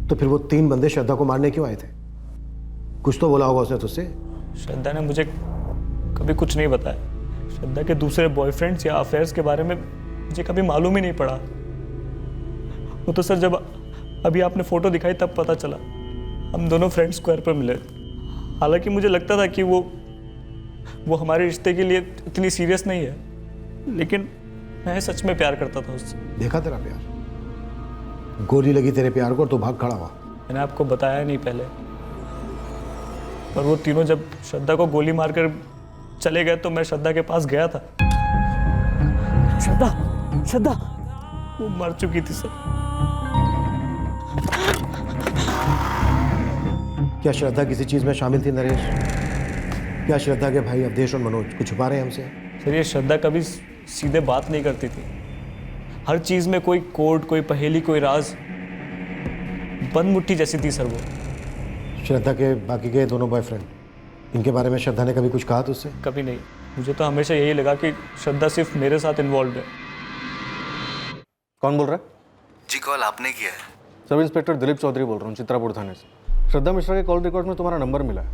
तो फिर वो 3 बंदे श्रद्धा को मारने क्यों आए थे? कुछ तो बोला होगा उसने तुझसे। श्रद्धा ने मुझे कभी कुछ नहीं बताया। श्रद्धा के दूसरे बॉयफ्रेंड्स या अफेयर्स के बारे में मुझे कभी मालूम ही नहीं पड़ा। वो तो सर जब अभी आपने फोटो दिखाई तब पता चला। हम दोनों फ्रेंड स्क्वायर पर मिले। हालांकि मुझे लगता था कि वो हमारे रिश्ते के लिए इतनी सीरियस नहीं है, लेकिन मैं सच में प्यार करता था उससे। देखा तेरा प्यार, गोली लगी तेरे प्यार को और तू भाग खड़ा हुआ। मैंने आपको बताया नहीं पहले, पर वो तीनों जब श्रद्धा को गोली मारकर चले गए तो मैं श्रद्धा के पास गया था। श्रद्धा वो मर चुकी थी सर। क्या श्रद्धा किसी चीज में शामिल थी नरेश? क्या श्रद्धा के भाई अवधेश और मनोज कुछ छुपा रहे हैं हमसे? सर ये श्रद्धा कभी सीधे बात नहीं करती थी। हर चीज में कोई कोड, कोई पहेली, कोई राज। बंद मुट्ठी जैसी थी सर वो। श्रद्धा के बाकी के दोनों बॉयफ्रेंड, इनके बारे में श्रद्धा ने कभी कुछ कहा तुझसे? कभी नहीं। मुझे तो हमेशा यही लगा कि श्रद्धा सिर्फ मेरे साथ इन्वॉल्व है। कौन बोल रहा है? जी कॉल आपने किया है। सब इंस्पेक्टर दिलीप चौधरी बोल रहा हूँ, चित्रापुर थाने से। श्रद्धा मिश्रा के कॉल रिकॉर्ड में तुम्हारा नंबर मिला है।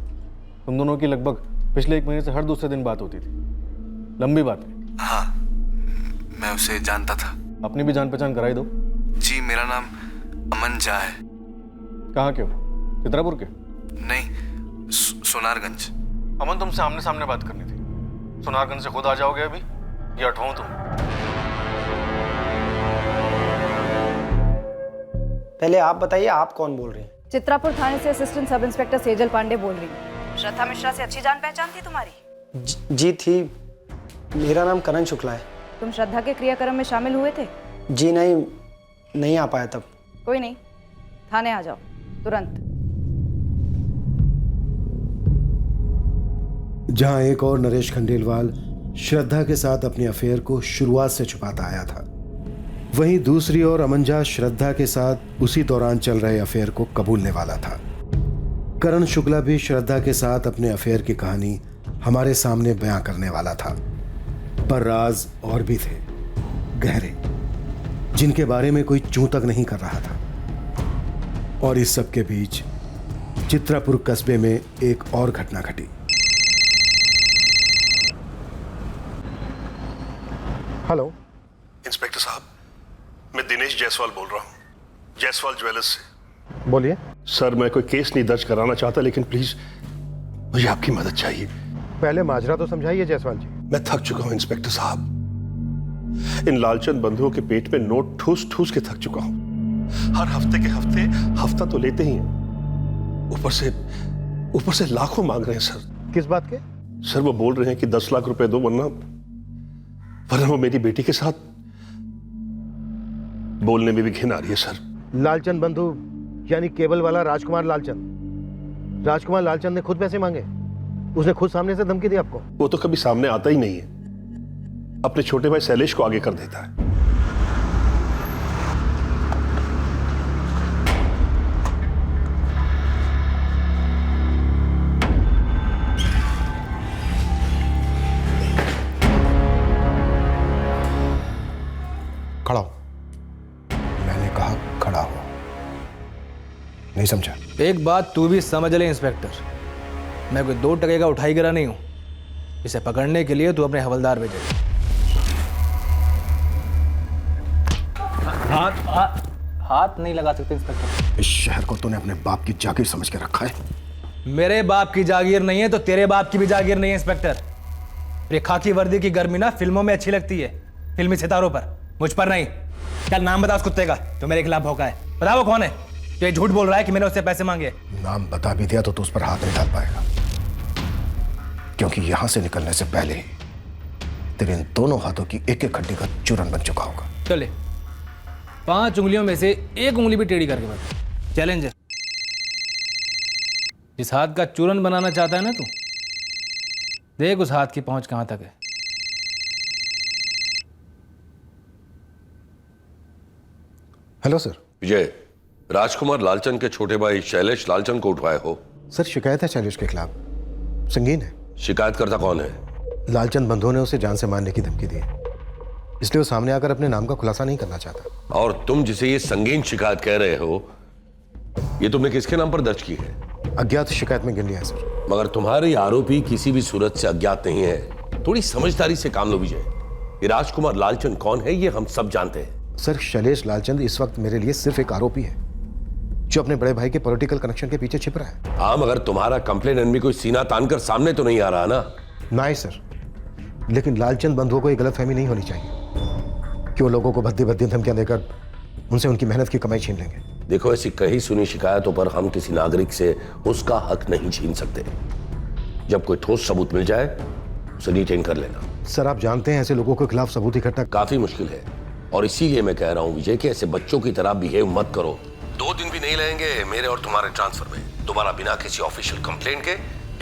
तुम दोनों की लगभग पिछले 1 महीने से हर दूसरे दिन बात होती थी। लंबी बात है। हाँ, मैं उसे जानता था। अपनी भी जान पहचान कराई दो। जी मेरा नाम अमन झा है। कहाँ के हो? चित्रापुर के? नहीं, सोनारगंज। अमन तुमसे आमने सामने बात करनी थी। सोनारगंज से खुद आ जाओगे अभी या हटवाऊं तुम? पहले आप बताइए, आप कौन बोल रहे हैं? चित्रापुर थाने से assistant sub inspector Sejal Pandey बोल रही हूँ। श्रद्धा मिश्रा से अच्छी जान पहचान थी तुम्हारी? जी थी। मेरा नाम करण शुक्ला है। तुम श्रद्धा के क्रियाक्रम में शामिल हुए थे? जी नहीं आ पाया तब। कोई नहीं, थाने आ जाओ तुरंत। जहां एक और नरेश खंडेलवाल श्रद्धा के साथ अपनी अफेयर को शुरुआत से छुपाता आया था, वहीं दूसरी ओर अमन झा श्रद्धा के साथ उसी दौरान चल रहे अफेयर को कबूलने वाला था। करण शुक्ला भी श्रद्धा के साथ अपने अफेयर की कहानी हमारे सामने बयां करने वाला था, पर राज और भी थे, गहरे, जिनके बारे में कोई चूं तक नहीं कर रहा था। और इस सब के बीच चित्रापुर कस्बे में एक और घटना घटी। हेलो इंस्पेक्टर साहब, मैं दिनेश जायसवाल बोल रहा हूँ, जायसवाल ज्वेलर्स से। बोलिए सर, मैं कोई केस नहीं दर्ज कराना चाहता, लेकिन प्लीज मुझे आपकी मदद चाहिए। पहले माजरा तो समझाइए जायसवाल जी। मैं थक चुका हूं इंस्पेक्टर साहब। इन लालचंद बंधुओं के पेट में नोट ठूस ठूस के थक चुका हूं। हर हफ्ते के हफ्ते हफ्ता तो लेते ही हैं, ऊपर से लाखों मांग रहे हैं सर। किस बात के? सर वो बोल रहे हैं कि 10 लाख रुपए दो, वरना वो मेरी बेटी के साथ बोलने में भी घिन आ रही है सर। लालचंद बंधु यानी केबल वाला राजकुमार लालचंद। राजकुमार लालचंद ने खुद पैसे मांगे? उसने खुद सामने से धमकी दी आपको? वो तो कभी सामने आता ही नहीं है, अपने छोटे भाई शैलेश को आगे कर देता है। खड़ा हो। मैंने कहा खड़ा हो, नहीं समझा? एक बात तू भी समझ ले इंस्पेक्टर, मैं कोई 2 टके का उठाई गिरा नहीं हूं। इसे पकड़ने के लिए तू अपने हवलदार भेजे। हाथ नहीं लगा सकते इंस्पेक्टर। इस शहर को तूने अपने बाप की जागीर समझ के रखा है। मेरे बाप की जागीर नहीं है तो तेरे बाप की भी जागीर नहीं है इंस्पेक्टर। ये खाकी वर्दी की गर्मी ना फिल्मों में अच्छी लगती है, फिल्मी सितारों पर, मुझ पर नहीं। चल नाम बता उस कुत्ते का जो मेरे खिलाफ भौंका है। बता वो कौन है जो ये झूठ बोल रहा है कि मैंने उससे पैसे मांगे। नाम बता भी दिया तो तू उस पर हाथ नहीं डाल पाएगा, क्योंकि यहां से निकलने से पहले ही तेरे इन दोनों हाथों की एक एक हड्डी का चूरन बन चुका होगा। चले 5 उंगलियों में से एक उंगली भी टेढ़ी करके बता। चैलेंज है। जिस हाथ का चूरन बनाना चाहता है ना तू, देख उस हाथ की पहुंच कहां तक है। Hello sir. विजय, राजकुमार लालचंद के छोटे भाई शैलेश लालचंद को उठवाए हो? सर शिकायत है शैलेश के खिलाफ, संगीन है। शिकायतकर्ता कौन है? लालचंद बंधुओं ने उसे जान से मारने की धमकी दी, इसलिए वो सामने आकर अपने नाम का खुलासा नहीं करना चाहता। और तुम जिसे ये संगीन शिकायत कह रहे हो, ये तुमने किसके नाम पर दर्ज की है? अज्ञात शिकायत में गिन लिया है सर। मगर तुम्हारे आरोपी किसी भी सूरत से अज्ञात नहीं है। थोड़ी समझदारी से काम लो विजय। ये राजकुमार लालचंद कौन है ये हम सब जानते हैं। सर शैलेश लालचंद इस वक्त मेरे लिए सिर्फ एक आरोपी है जो अपने बड़े भाई के पॉलिटिकल कनेक्शन के पीछे छिप रहा है। हाँ, मगर तुम्हारा कंप्लेन भी कोई सीना तानकर सामने तो नहीं आ रहा ना? नहीं सर, लेकिन लालचंद बंधुओं को ये गलतफहमी नहीं होनी चाहिए कि वो लोगों को भद्दी भद्दी धमकियां देकर उनसे उनकी मेहनत की कमाई छीन लेंगे। देखो, ऐसी कही सुनी शिकायतों पर हम किसी नागरिक से उसका हक नहीं छीन सकते। जब कोई ठोस सबूत मिल जाए उसे डिटेन कर लेना। सर आप जानते हैं ऐसे लोगों के खिलाफ सबूत इकट्ठा काफी मुश्किल है, और इसीलिए मैं कह रहा हूं विजय कि ऐसे बच्चों की तरह बिहेव मत करो। 2 दिन भी नहीं लगेंगे मेरे और तुम्हारे ट्रांसफर में। दोबारा बिना किसी ऑफिशियल कंप्लेंट के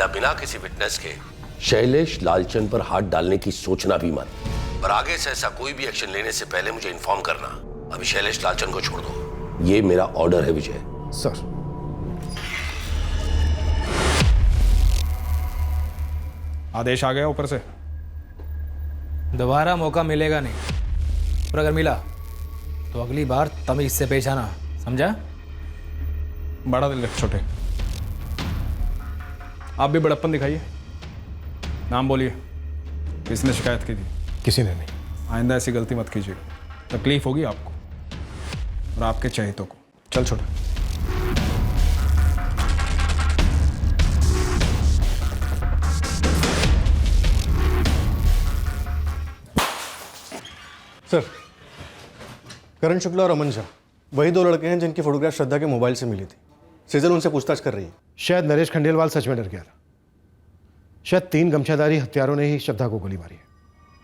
या बिना किसी विटनेस के शैलेश लालचंद पर हाथ डालने की सोचना भी मत। पर आगे से ऐसा कोई भी एक्शन लेने से पहले मुझे इन्फॉर्म करना। अभी शैलेश लालचंद को छोड़ दो, ये मेरा ऑर्डर है विजय। सर आदेश आ गया ऊपर से। दोबारा मौका मिलेगा नहीं, और अगर मिला तो अगली बार तमीज से पेश आना, समझा? बड़ा दिल रख छोटे। आप भी बड़प्पन दिखाइए। नाम बोलिए, किसने शिकायत की थी? किसी ने नहीं। आइंदा ऐसी गलती मत कीजिएगा, तकलीफ होगी आपको और आपके चहेतों को। चल छोटे। सर, करण शुक्ला और अमन झा वही 2 लड़के हैं जिनकी फोटोग्राफ श्रद्धा के मोबाइल से मिली थी। सेजल उनसे पूछताछ कर रही है। शायद नरेश खंडेलवाल सच में डर गया था, शायद 3 गमछाधारी हत्यारों ने ही श्रद्धा को गोली मारी है।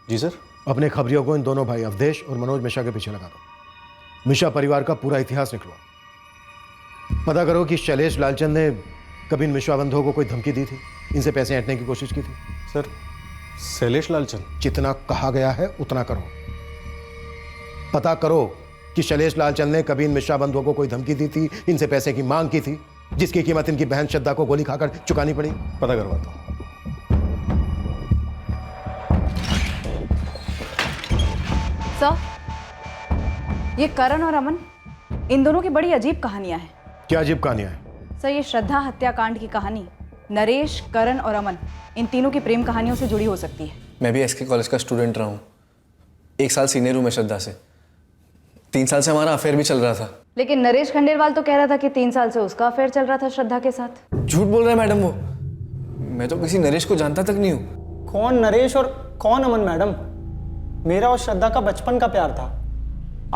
जी सर। अपने खबरियों को इन दोनों भाई अवधेश और मनोज मिश्रा के पीछे लगा दो। मिश्रा परिवार का पूरा इतिहास निकलवाओ। पता करो कि शैलेश लालचंद ने कभी इन मिश्रा बंधुओं को कोई धमकी दी थी, इनसे पैसे ऐंठने की कोशिश की थी। सर, शैलेश लालचंद? जितना कहा गया है उतना करो। पता करो कि शैलेश लालचंद ने कभी इन मिश्रा बंधुओं को कोई धमकी दी थी, इनसे पैसे की मांग की थी, जिसकी कीमत इनकी बहन श्रद्धा को गोली खाकर चुकानी पड़ी। पता करवाता हूं। सर, ये करण और अमन, इन दोनों की बड़ी अजीब कहानियां हैं। क्या अजीब कहानियां हैं? सर, ये श्रद्धा हत्याकांड की कहानी नरेश, करण और अमन, इन तीनों की प्रेम कहानियों से जुड़ी हो सकती है। मैं भी एसके कॉलेज का स्टूडेंट रहा हूँ। 1 साल सीनियर हूँ मैं श्रद्धा से। 3 साल से हमारा अफेयर भी चल रहा था। लेकिन नरेश खंडेलवाल तो कह रहा था कि 3 साल से उसका अफेयर चल रहा था श्रद्धा के साथ। झूठ बोल रहा है मैडम वो। मैं तो किसी नरेश को जानता तक नहीं हूँ। कौन नरेश और कौन अमन मैडम? मेरा और श्रद्धा का बचपन का प्यार था।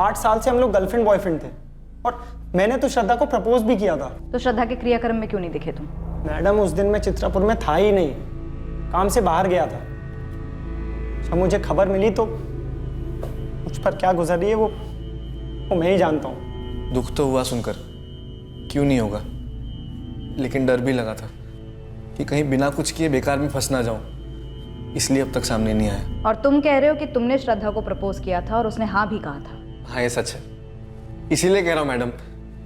8 साल से हम लोग गर्लफ्रेंड बॉयफ्रेंड थे और मैंने तो श्रद्धा को प्रपोज भी किया था। तो श्रद्धा के क्रियाक्रम में क्यों नहीं दिखे तुम? मैडम, उस दिन मैं चित्रापुर में था ही नहीं, काम से बाहर गया था। जब मुझे खबर मिली तो मुझ पर क्या गुजर रही है वो मैं ही जानता हूँ। दुख तो हुआ सुनकर, क्यों नहीं होगा, लेकिन डर भी लगा था कि कहीं बिना कुछ किए बेकार में फंस ना जाऊं, इसलिए अब तक सामने नहीं आया। और तुम कह रहे हो कि तुमने श्रद्धा को प्रपोज किया था और उसने हाँ भी कहा था। हाँ, ये सच है। इसीलिए कह रहा हूँ मैडम,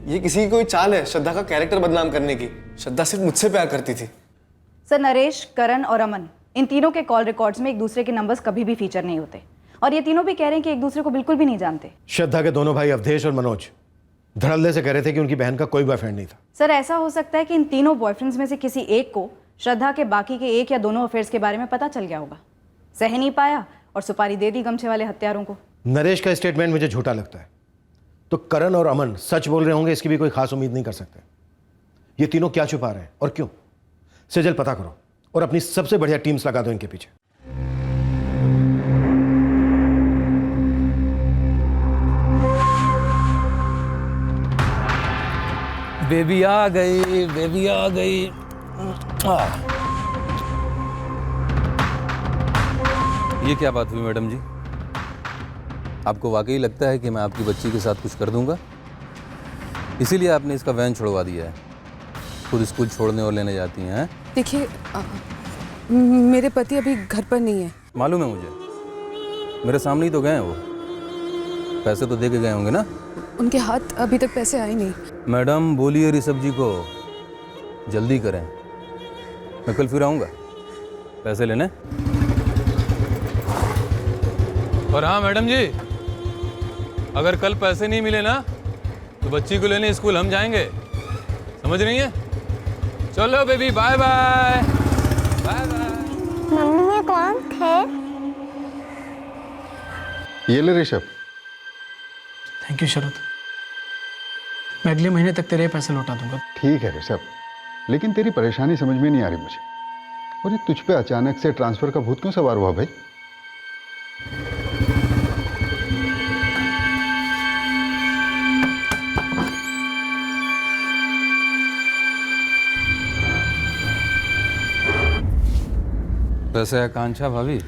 ये किसी की कोई चाल है श्रद्धा का कैरेक्टर बदनाम करने की। श्रद्धा सिर्फ मुझसे प्यार करती थी। सर, नरेश, करण और अमन, इन तीनों के कॉल रिकॉर्ड्स में एक दूसरे के नंबर्स कभी भी फीचर नहीं होते और ये तीनों भी कह रहे हैं कि एक दूसरे को बिल्कुल भी नहीं जानते। श्रद्धा के दोनों भाई अवधेश और मनोज धड़ल्ले से कह रहे थे कि उनकी बहन का कोई बॉयफ्रेंड नहीं था। सर, ऐसा हो सकता है कि इन तीनों बॉयफ्रेंड्स में से किसी एक को श्रद्धा के बाकी के 1 या दोनों अफेयर्स के बारे में पता चल गया होगा, सह नहीं पाया और सुपारी दे दी गमछे वाले हत्यारों को। नरेश का स्टेटमेंट मुझे झूठा लगता है, तो करण और अमन सच बोल रहे होंगे इसकी भी कोई खास उम्मीद नहीं कर सकते। ये तीनों क्या छुपा रहे हैं और क्यों? सेजल, पता करो और अपनी सबसे बढ़िया टीम्स लगा दो इनके पीछे। बेबी आ गई, बेबी आ गई। ये क्या बात हुई मैडम जी? आपको वाकई लगता है कि मैं आपकी बच्ची के साथ कुछ कर दूंगा? इसीलिए आपने इसका वैन छुड़वा दिया है, खुद स्कूल छोड़ने और लेने जाती हैं? देखिए, मेरे पति अभी घर पर नहीं है। मालूम है मुझे, मेरे सामने ही तो गए हैं वो। पैसे तो दे के गए होंगे ना? उनके हाथ अभी तक पैसे आए नहीं। मैडम, बोलिए ऋषभ जी को जल्दी करें, मैं कल फिर आऊँगा पैसे लेने। और हाँ मैडम जी, अगर कल पैसे नहीं मिले ना तो बच्ची को लेने स्कूल हम जाएंगे, समझ रही हैं? चलो baby, bye bye. Bye bye. Mummy, ये कौन थे? ये ले ऋषभ। थैंक यू शरद, मैं अगले महीने तक तेरे पैसे लौटा दूंगा। ठीक है ऋषभ, लेकिन तेरी परेशानी समझ में नहीं आ रही मुझे। और ये तुझ पे अचानक से ट्रांसफर का भूत क्यों सवार हुआ भाई? वैसे आकांक्षा भाभी,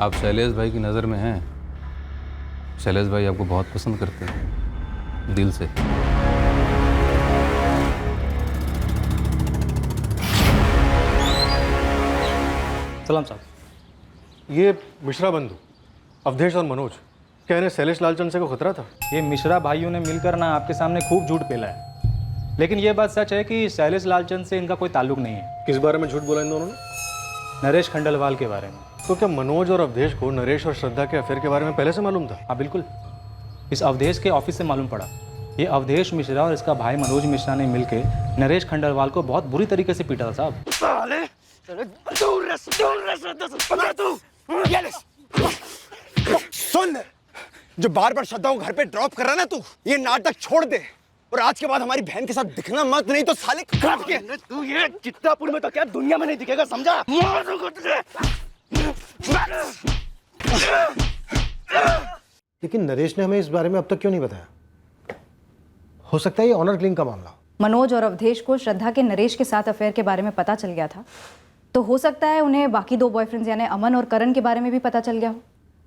आप शैलेश भाई की नज़र में हैं। शैलेश भाई आपको बहुत पसंद करते हैं, दिल से। सलाम साहब। ये मिश्रा बंधु अवधेश और मनोज क्या इन्हें शैलेश लालचंद से को खतरा था? ये मिश्रा भाइयों ने मिलकर ना आपके सामने खूब झूठ पेला है, लेकिन ये बात सच है कि शैलेश लालचंद से इनका कोई ताल्लुक नहीं है। किस बारे में झूठ बोला इन दोनों ने? नरेश खंडेलवाल के बारे में। तो क्या मनोज और अवधेश को नरेश और श्रद्धा के अफेयर के बारे में पहले से मालूम था? हाँ बिल्कुल, इस अवधेश के ऑफिस से मालूम पड़ा। ये अवधेश मिश्रा और इसका भाई मनोज मिश्रा ने मिलकर नरेश खंडेलवाल को बहुत बुरी तरीके से पीटा था साहब। सुन, जो बार बार श्रद्धा को घर पे ड्रॉप कर रहा ना तू, ये नाटक छोड़ दे और आज के बाद हमारी बहन के साथ दिखना मत, नहीं तो साले काट के तू ये चित्तापुर में तो क्या दुनिया में नहीं दिखेगा, समझा? मार दूंगा तुझे। लेकिन नरेश ने हमें इस बारे में अब तक क्यों नहीं बताया? हो सकता है ये ऑनर किलिंग का मामला हो। मनोज और अवधेश को श्रद्धा के नरेश के साथ अफेयर के बारे में पता चल गया था, तो हो सकता है उन्हें बाकी 2 बॉयफ्रेंड्स यानी अमन और करण के बारे में भी पता चल गया हो।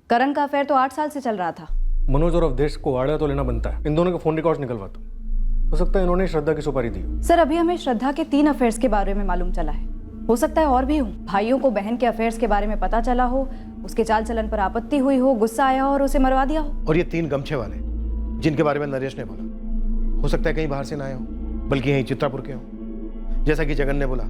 करण का अफेयर तो 8 साल से चल रहा था। मनोज और अवधेश को आड़ा तो लेना बनता है। इन दोनों के फोन रिकॉर्ड्स निकलवाता हूं। हो सकता है इन्होंने श्रद्धा की सुपारी दी हो। सर, अभी हमें श्रद्धा के 3 अफेयर्स के बारे में मालूम चला है। हो सकता है और भी हो। भाइयों को बहन के अफेयर्स के बारे में पता चला हो, उसके चाल चलन पर आपत्ति हुई हो, गुस्सा आया हो और उसे मरवा दिया हो। और ये 3 गमछे वाले जिनके बारे में नरेश ने बोला, हो सकता है कहीं बाहर से ना आए हो, बल्कि यहीं चित्रापुर के हो, जैसा कि जगन ने बोला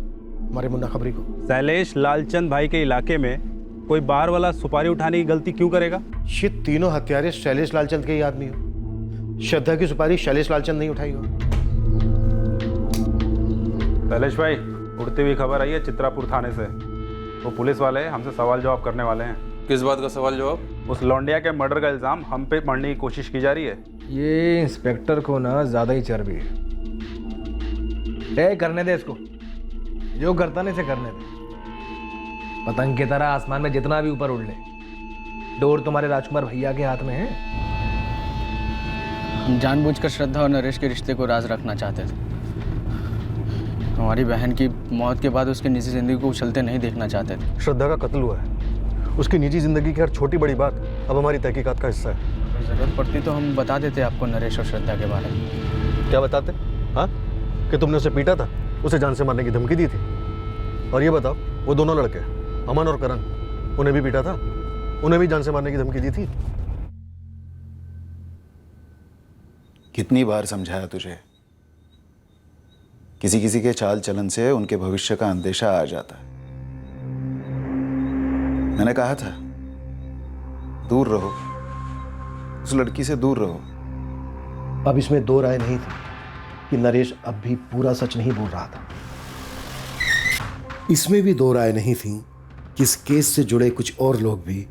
हमारे मुन्ना खबरी को। शैलेश लालचंद भाई के इलाके में कोई बाहर वाला सुपारी उठाने की गलती क्यों करेगा? ये तीनों हत्यारे शैलेश लालचंद के ही आदमी हो। श्रद्धा की सुपारी शैलेश लालचंद नहीं उठाई हो। शैलेश भाई, उड़ती हुई खबर आई है चित्रापुर थाने से। वो पुलिस वाले हमसे सवाल जवाब करने वाले हैं। किस बात का सवाल जवाब? उस लौंडिया के मर्डर का इल्ज़ाम हम पे मढ़ने की कोशिश की जा रही है। ये इंस्पेक्टर को ना ज़्यादा ही चर्बी है। तय करने दे इसको, जो करता नहीं से करने दे। पतंग की तरह आसमान में जितना भी ऊपर उड़ ले, डोर तुम्हारे राजकुमार भैया के हाथ में है। हम जानबूझकर श्रद्धा और नरेश के रिश्ते को राज रखना चाहते थे। हमारी बहन की मौत के बाद उसकी निजी जिंदगी को उछलते नहीं देखना चाहते थे। श्रद्धा का कत्ल हुआ है। उसकी निजी जिंदगी की हर छोटी बड़ी बात अब हमारी तहकीकात का हिस्सा है। जरूरत पड़ती तो हम बता देते आपको नरेश और श्रद्धा के बारे में। क्या बताते? हाँ, कि तुमने उसे पीटा था, उसे जान से मारने की धमकी दी थी। और ये बताओ, वो दोनों लड़के अमन और करण, उन्हें भी पीटा था, उन्हें भी जान से मारने की धमकी दी थी। कितनी बार समझाया तुझे? किसी किसी के चाल चलन से उनके भविष्य का अंदेशा आ जाता है। मैंने कहा था दूर रहो, उस लड़की से दूर रहो। अब इसमें 2 राय नहीं थी कि नरेश अब भी पूरा सच नहीं बोल रहा था। इसमें भी 2 राय नहीं थी कि इस केस से जुड़े कुछ और लोग भी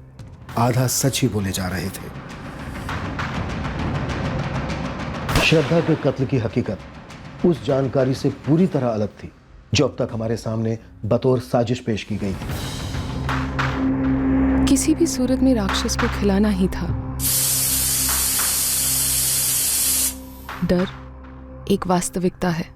आधा सच ही बोले जा रहे थे। श्रद्धा के कत्ल की हकीकत उस जानकारी से पूरी तरह अलग थी जो अब तक हमारे सामने बतौर साजिश पेश की गई थी। किसी भी सूरत में राक्षस को खिलाना ही था। डर एक वास्तविकता है।